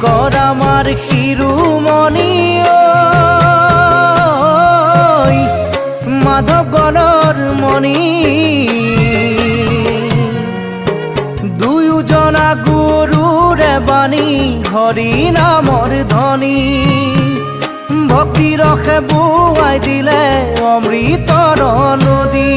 বুকৰ আমাৰ শিৰোমণি মাধৱ গলৰ মণি দুয়োজনা গুৰুৰে বাণী হৰি নামৰ ধ্বনি ভক্তি ৰসে বোৱাই দিলে অমৃতৰ নদী